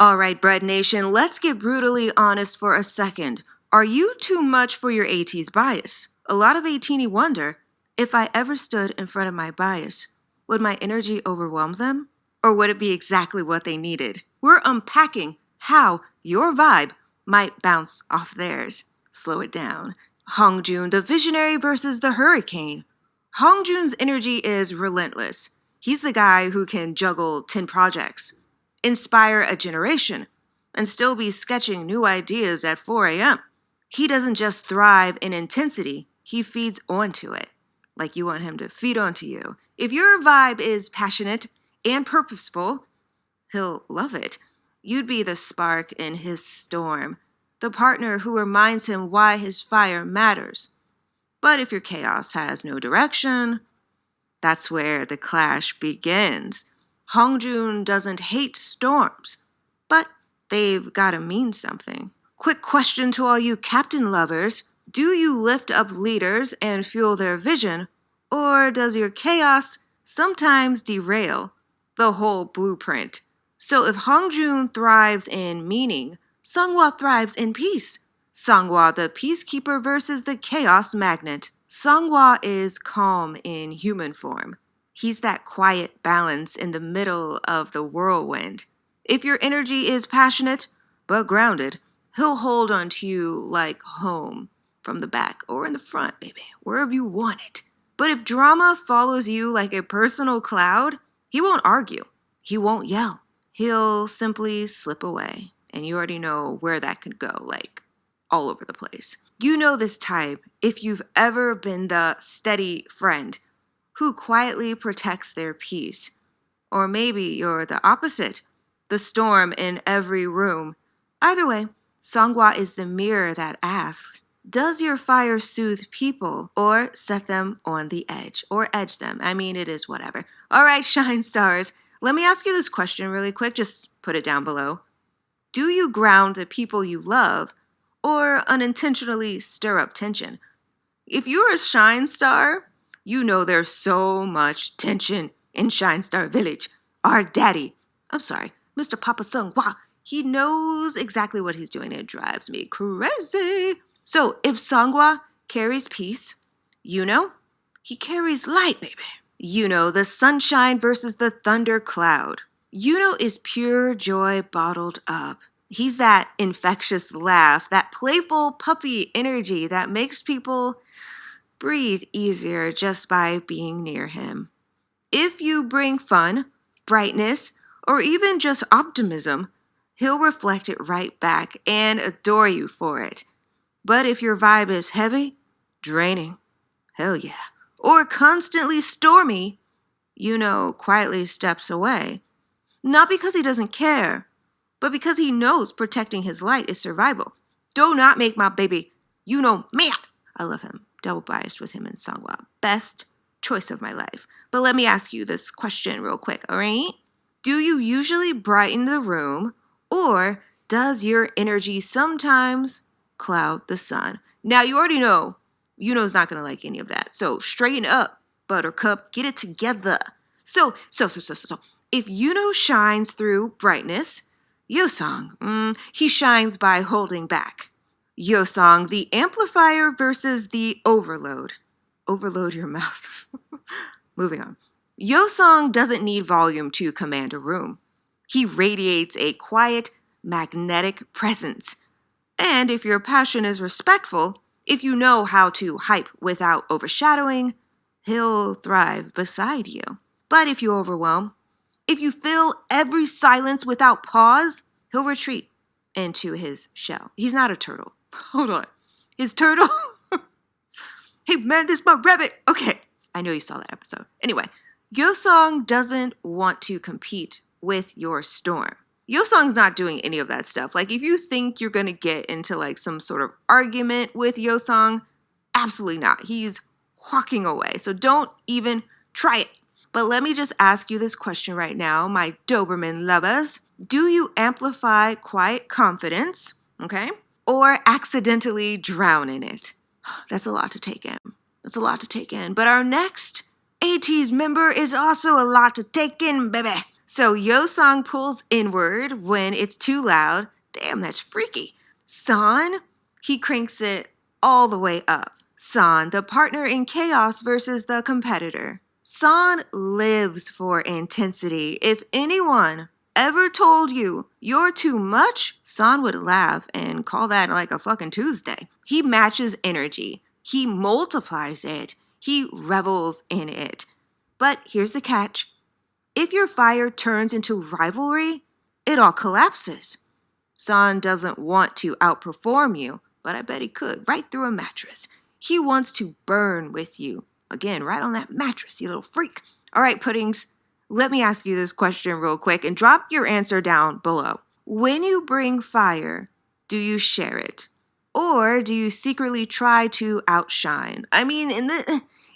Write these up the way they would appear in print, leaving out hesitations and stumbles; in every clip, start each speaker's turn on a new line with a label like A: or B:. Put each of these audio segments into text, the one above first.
A: Alright, Bread Nation, let's get brutally honest for a second. Are you too much for your ATEEZ bias? A lot of 18 wonder, if I ever stood in front of my bias, would my energy overwhelm them? Or would it be exactly what they needed? We're unpacking how your vibe might bounce off theirs. Slow it down. HONGJOONG, the visionary versus the hurricane. HONGJOONG's energy is relentless. He's the guy who can juggle 10 projects, inspire a generation, and still be sketching new ideas at 4 a.m. He doesn't just thrive in intensity, he feeds onto it, like you want him to feed onto you. If your vibe is passionate and purposeful, he'll love it. You'd be the spark in his storm, the partner who reminds him why his fire matters. But if your chaos has no direction, that's where the clash begins. HONGJOONG doesn't hate storms, but they've gotta mean something. Quick question to all you captain lovers. Do you lift up leaders and fuel their vision, or does your chaos sometimes derail the whole blueprint? So if HONGJOONG thrives in meaning, SEONGHWA thrives in peace. SEONGHWA, the peacekeeper versus the chaos magnet. SEONGHWA is calm in human form. He's that quiet balance in the middle of the whirlwind. If your energy is passionate but grounded, he'll hold on to you like home, from the back or in the front, baby, wherever you want it. But if drama follows you like a personal cloud, he won't argue. He won't yell. He'll simply slip away. And you already know where that could go, like all over the place. You know this type if you've ever been the steady friend who quietly protects their peace. Or maybe you're the opposite, the storm in every room. Either way, SEONGHWA is the mirror that asks, does your fire soothe people or set them on the edge or edge them? I mean, it is whatever. All right, shine stars. Let me ask you this question really quick. Just put it down below. Do you ground the people you love or unintentionally stir up tension? If you're a shine star, you know there's so much tension in Shine Star Village. Our daddy, Mr. Papa SEONGHWA, he knows exactly what he's doing. It drives me crazy. So if SEONGHWA carries peace, YUNHO, he carries light, baby. YUNHO, the sunshine versus the thundercloud. YUNHO is pure joy bottled up. He's that infectious laugh, that playful puppy energy that makes people breathe easier just by being near him. If you bring fun, brightness, or even just optimism, he'll reflect it right back and adore you for it. But if your vibe is heavy, draining, hell yeah, or constantly stormy, YUNHO quietly steps away. Not because he doesn't care, but because he knows protecting his light is survival. Do not make my baby YUNHO mad. I love him. Double biased with him in SEONGHWA. Best choice of my life. But let me ask you this question real quick, all right? Do you usually brighten the room, or does your energy sometimes cloud the sun? Now, you already know YUNHO's not going to like any of that. So straighten up, Buttercup. Get it together. So. If YUNHO shines through brightness, YEOSANG, he shines by holding back. YEOSANG, the amplifier versus the overload. Overload your mouth. Moving on. YEOSANG doesn't need volume to command a room. He radiates a quiet, magnetic presence. And if your passion is respectful, if you know how to hype without overshadowing, he'll thrive beside you. But if you overwhelm, if you fill every silence without pause, he'll retreat into his shell. He's not a turtle. Hold on. His turtle? Hey man, this is my rabbit. Okay. I know you saw that episode. Anyway, YEOSANG doesn't want to compete with your storm. YEOSANG's not doing any of that stuff. Like, if you think you're going to get into like some sort of argument with YEOSANG, absolutely not. He's walking away. So don't even try it. But let me just ask you this question right now, my Doberman lovers. Do you amplify quiet confidence, okay, or accidentally drown in it? That's a lot to take in. That's a lot to take in. But our next ATEEZ member is also a lot to take in, baby. So YEOSANG pulls inward when it's too loud. Damn, that's freaky. San, he cranks it all the way up. San, the partner in chaos versus the competitor. San lives for intensity. If anyone ever told you you're too much, San would laugh and call that like a fucking Tuesday. He matches energy. He multiplies it. He revels in it. But here's the catch. If your fire turns into rivalry, it all collapses. San doesn't want to outperform you, but I bet he could, right through a mattress. He wants to burn with you. Again, right on that mattress, you little freak. All right, puddings, let me ask you this question real quick and drop your answer down below. When you bring fire, do you share it? Or do you secretly try to outshine? I mean,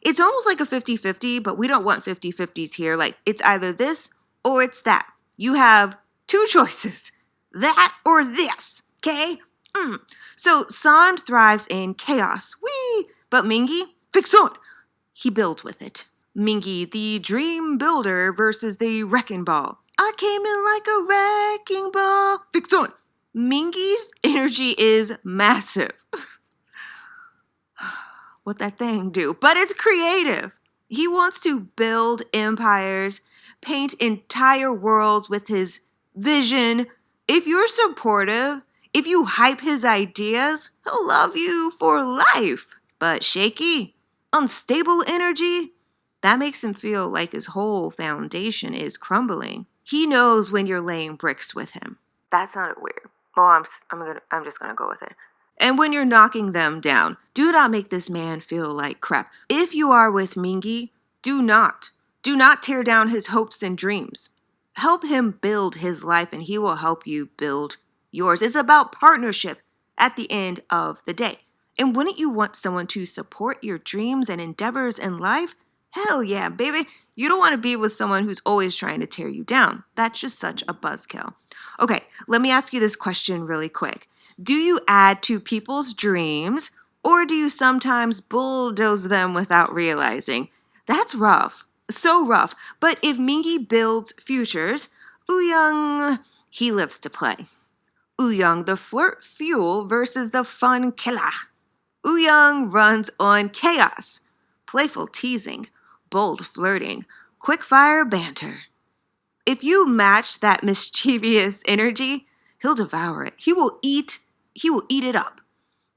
A: it's almost like a 50-50, but we don't want 50-50s here. Like, it's either this or it's that. You have two choices. That or this, okay? So San thrives in chaos. Whee! But MINGI, fix on. He builds with it. MINGI, the dream builder versus the wrecking ball. I came in like a wrecking ball. Fix on. MINGI's energy is massive. What that thing do? But it's creative. He wants to build empires, paint entire worlds with his vision. If you're supportive, if you hype his ideas, he'll love you for life. But shaky, unstable energy, that makes him feel like his whole foundation is crumbling. He knows when you're laying bricks with him. That sounded weird. Well, I'm just gonna go with it. And when you're knocking them down, do not make this man feel like crap. If you are with MINGI, do not tear down his hopes and dreams. Help him build his life and he will help you build yours. It's about partnership at the end of the day. And wouldn't you want someone to support your dreams and endeavors in life? Hell yeah, baby. You don't want to be with someone who's always trying to tear you down. That's just such a buzzkill. Okay, let me ask you this question really quick. Do you add to people's dreams or do you sometimes bulldoze them without realizing? That's rough. So rough. But if MINGI builds futures, WOOYOUNG, he lives to play. WOOYOUNG, the flirt fuel versus the fun killer. WOOYOUNG runs on chaos, playful teasing, bold flirting, quick-fire banter. If you match that mischievous energy, he'll devour it. He will eat it up.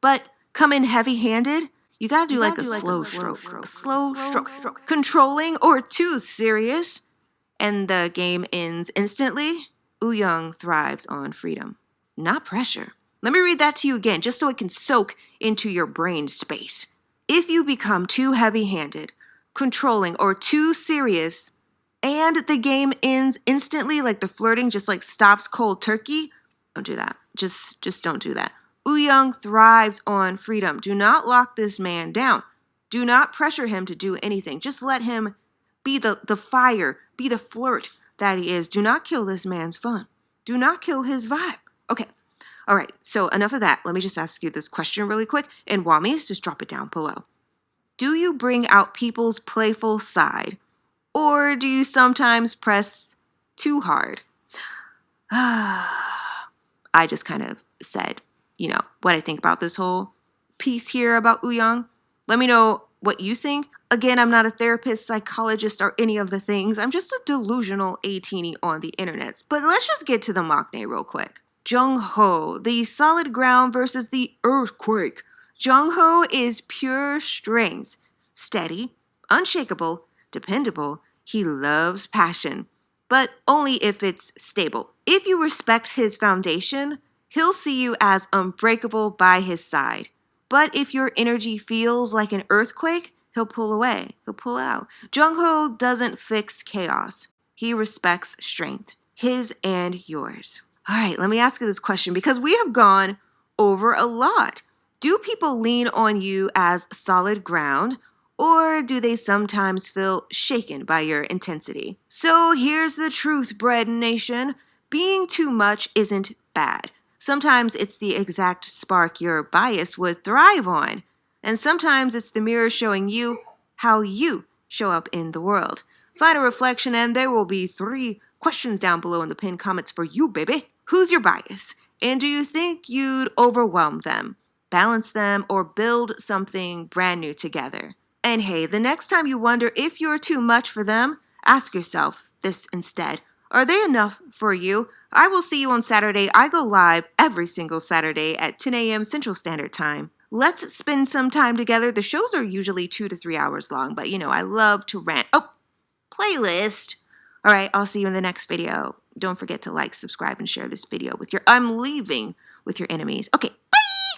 A: But come in heavy-handed, you gotta do like a slow stroke. Controlling or too serious, and the game ends instantly. WOOYOUNG thrives on freedom, not pressure. Let me read that to you again, just so it can soak into your brain space. If you become too heavy-handed, controlling, or too serious, and the game ends instantly, like the flirting just like stops cold turkey, don't do that. Just don't do that. WOOYOUNG thrives on freedom. Do not lock this man down. Do not pressure him to do anything. Just let him be the fire, be the flirt that he is. Do not kill this man's fun. Do not kill his vibe. Okay. All right. So enough of that. Let me just ask you this question really quick. And Wamis, just drop it down below. Do you bring out people's playful side? Or do you sometimes press too hard? I just kind of said, what I think about this whole piece here about WOOYOUNG. Let me know what you think. Again, I'm not a therapist, psychologist, or any of the things. I'm just a delusional A-teenie on the internet. But let's just get to the maknae real quick. JONGHO, the solid ground versus the earthquake. JONGHO is pure strength. Steady, unshakable, dependable. He loves passion, but only if it's stable. If you respect his foundation, he'll see you as unbreakable by his side. But if your energy feels like an earthquake, he'll pull away. He'll pull out. JONGHO doesn't fix chaos. He respects strength, his and yours. All right, let me ask you this question because we have gone over a lot. Do people lean on you as solid ground, or do they sometimes feel shaken by your intensity? So here's the truth, Bread Nation. Being too much isn't bad. Sometimes it's the exact spark your bias would thrive on. And sometimes it's the mirror showing you how you show up in the world. Find a reflection and there will be 3 questions down below in the pinned comments for you, baby. Who's your bias? And do you think you'd overwhelm them, balance them, or build something brand new together? And hey, the next time you wonder if you're too much for them, ask yourself this instead. Are they enough for you? I will see you on Saturday. I go live every single Saturday at 10 a.m. Central Standard Time. Let's spend some time together. The shows are usually 2 to 3 hours long, but I love to rant. Oh, playlist. All right, I'll see you in the next video. Don't forget to like, subscribe, and share this video with your I'm leaving with your enemies. Okay,